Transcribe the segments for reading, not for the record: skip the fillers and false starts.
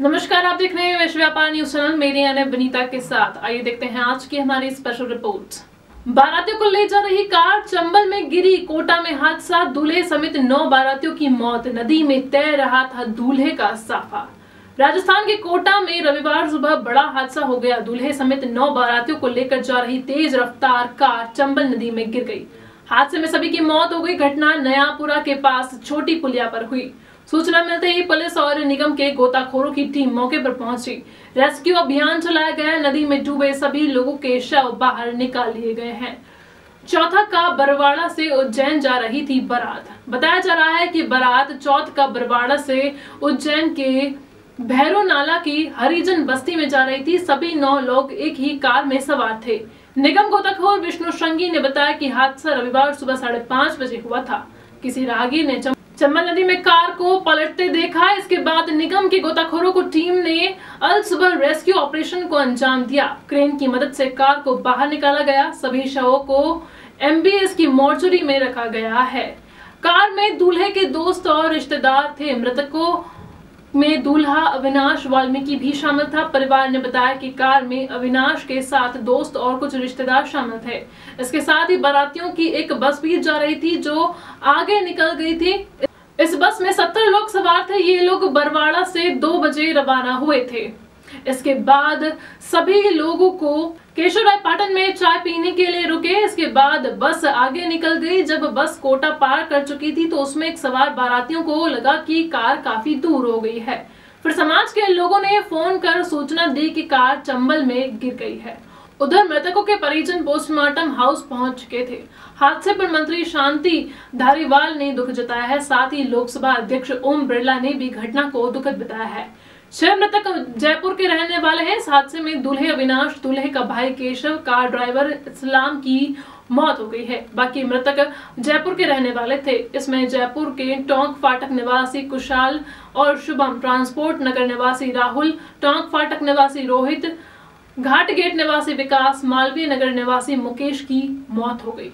नमस्कार, आप देख रहे हैं विश्व व्यापार न्यूज चैनल। मेरे यानी विनीता के साथ आइए देखते हैं आज की हमारी स्पेशल रिपोर्ट। बारातियों को ले जा रही कार चंबल में गिरी, कोटा में हादसा, दूल्हे समेत 9 बारातियों की मौत, नदी में तैर रहा था दूल्हे का साफा। राजस्थान के कोटा में रविवार सुबह बड़ा हादसा हो गया। दूल्हे समेत 9 बारातियों को लेकर जा रही तेज रफ्तार कार चंबल नदी में गिर गई। हादसे में सभी की मौत हो गई। घटना नयापुरा के पास छोटी पुलिया पर हुई। सूचना मिलते ही पुलिस और निगम के गोताखोरों की टीम मौके पर पहुंची। रेस्क्यू अभियान चलाया गया। नदी में डूबे सभी लोगों के शव बाहर निकाल लिए गए हैं। चौथा का बरवाड़ा से उज्जैन जा रही थी बारात। बताया जा रहा है कि बारात चौथ का बरवाड़ा से उज्जैन के भैरो नाला की हरिजन बस्ती में जा रही थी। सभी 9 लोग एक ही कार में सवार थे। निगम गोताखोर विष्णु श्रृंगी ने बताया कि हादसा रविवार सुबह 5:30 बजे हुआ था। किसी राहगीर ने चंबल नदी में कार को पलटते देखा। इसके बाद निगम के गोताखोरों को टीम ने अल सुबह रेस्क्यू ऑपरेशन को अंजाम दिया। क्रेन की मदद से कार को बाहर निकाला गया। सभी शवों को MBS की मोर्चरी में रखा गया है। कार में दूल्हे के दोस्त और रिश्तेदार थे। मृतकों में दूल्हा अविनाश वाल्मीकि भी शामिल था। परिवार ने बताया कि कार में अविनाश के साथ दोस्त और कुछ रिश्तेदार शामिल थे। इसके साथ ही बारातियों की एक बस भी जा रही थी जो आगे निकल गई थी। इस बस में 70 लोग सवार थे। ये लोग बरवाड़ा से 2 बजे रवाना हुए थे। इसके बाद सभी लोगों को केशवरायपाटन में चाय पीने के लिए रुके। इसके बाद बस आगे निकल गई। जब बस कोटा पार कर चुकी थी तो उसमें एक सवार बारातियों को लगा कि कार काफी दूर हो गई है। फिर समाज के लोगों ने फोन कर सूचना दी कि कार चंबल में गिर गई है। उधर मृतकों के परिजन पोस्टमार्टम हाउस पहुंच चुके थे। हादसे पर मंत्री शांति धारीवाल ने दुख जताया है। साथ ही लोकसभा अध्यक्ष ओम बिरला ने भी घटना को दुखद बताया है। 6 मृतक जयपुर के रहने वाले हैं। इस हादसे में दूल्हे अविनाश, दूल्हे का भाई केशव, कार ड्राइवर इस्लाम की मौत हो गई है। बाकी मृतक जयपुर के रहने वाले थे। इसमें जयपुर के टोंक फाटक निवासी कुशाल और शुभम, ट्रांसपोर्ट नगर निवासी राहुल, टोंक फाटक निवासी रोहित, घाट गेट निवासी विकास, मालवीय नगर निवासी मुकेश की मौत हो गई।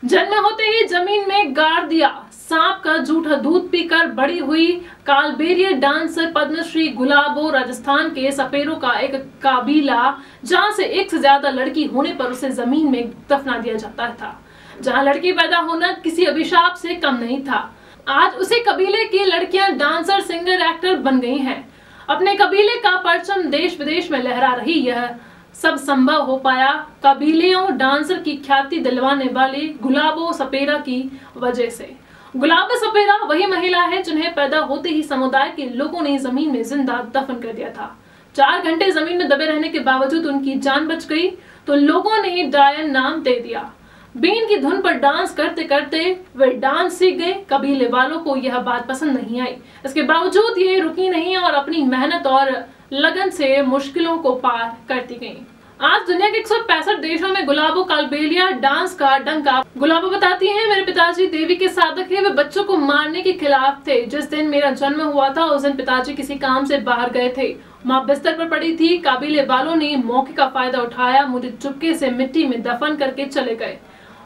जन्म होते ही जमीन में गाड़ दिया, सांप का जूठा दूध पीकर बड़ी हुई कालबेरिया डांसर पद्मश्री गुलाबो। राजस्थान के सपेरों का एक काबीला जहां से एक से ज्यादा लड़की होने पर उसे जमीन में दफना दिया जाता था। जहां लड़की पैदा होना किसी अभिशाप से कम नहीं था। आज उसी कबीले की लड़कियां डांसर, सिंगर, एक्टर बन गई हैं। अपने कबीले का परचम देश विदेश में लहरा रही। यह सब संभव हो पाया कबीलियों डांसर की ख्याति दिलवाने वाली गुलाबो सपेरा की वजह से। गुलाबो सपेरा वही महिला है जिन्हें पैदा होते ही समुदाय के लोगों ने जमीन में जिंदा दफन कर दिया था। 4 घंटे जमीन में दबे रहने के बावजूद उनकी जान बच गई तो लोगों ने डायन नाम दे दिया। बीन की धुन पर डांस करते करते वे डांस सीख गए। कबीले वालों को यह बात पसंद नहीं आई। इसके बावजूद ये रुकी नहीं और अपनी मेहनत और लगन से मुश्किलों को पार करती गईं। आज दुनिया के 165 देशों में गुलाबो कालबेलिया डांस का डंका। गुलाबो बताती हैं, मेरे पिताजी देवी के साधक है। वे बच्चों को मारने के खिलाफ थे। जिस दिन मेरा जन्म हुआ था उस दिन पिताजी किसी काम से बाहर गए थे। माँ बिस्तर पर पड़ी थी। काबीले वालों ने मौके का फायदा उठाया, मुझे चुपके से मिट्टी में दफन करके चले गए।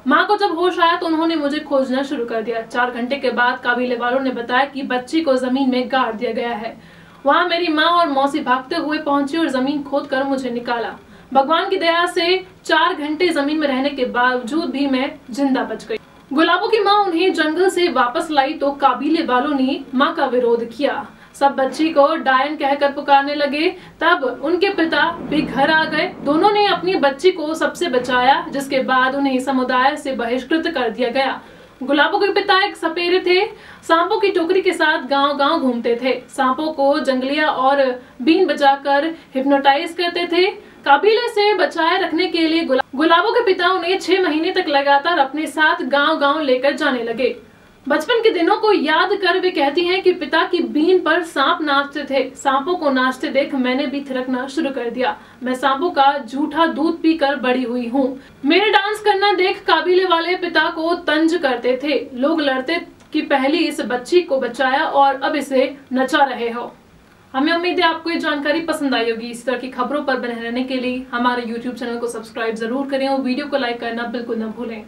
माँ को जब होश आया तो उन्होंने मुझे खोजना शुरू कर दिया। 4 घंटे के बाद काबीले वालों ने बताया कि बच्ची को जमीन में गाड़ दिया गया है। वहाँ मेरी माँ और मौसी भागते हुए पहुंची और जमीन खोदकर मुझे निकाला। भगवान की दया से 4 घंटे जमीन में रहने के बावजूद भी मैं जिंदा बच गई। गुलाबो की माँ उन्हें जंगल से वापस लाई तो काबीले वालों ने माँ का विरोध किया। सब बच्ची को डायन कहकर पुकारने लगे। तब उनके पिता भी घर आ गए। दोनों ने अपनी बच्ची को सबसे बचाया, जिसके बाद उन्हें समुदाय से बहिष्कृत कर दिया गया। गुलाबो के पिता एक सपेरे थे। सांपों की टोकरी के साथ गांव-गांव घूमते थे। सांपों को जंगलिया और बीन बजाकर हिप्नोटाइज करते थे। काबीले से बचाए रखने के लिए गुलाबो के पिता उन्हें 6 महीने तक लगातार अपने साथ गांव-गांव लेकर जाने लगे। बचपन के दिनों को याद कर वे कहती हैं कि पिता की बीन पर सांप नाचते थे। सांपों को नाचते देख मैंने भी थिरकना शुरू कर दिया। मैं सांपों का जूठा दूध पीकर बड़ी हुई हूँ। मेरे डांस करना देख काबीले वाले पिता को तंज करते थे। लोग लड़ते कि पहले इस बच्ची को बचाया और अब इसे नचा रहे हो। हमें उम्मीद है आपको ये जानकारी पसंद आई होगी। इस तरह की खबरों पर बने रहने के लिए हमारे YouTube चैनल को सब्सक्राइब जरूर करें और वीडियो को लाइक करना बिल्कुल न भूलें।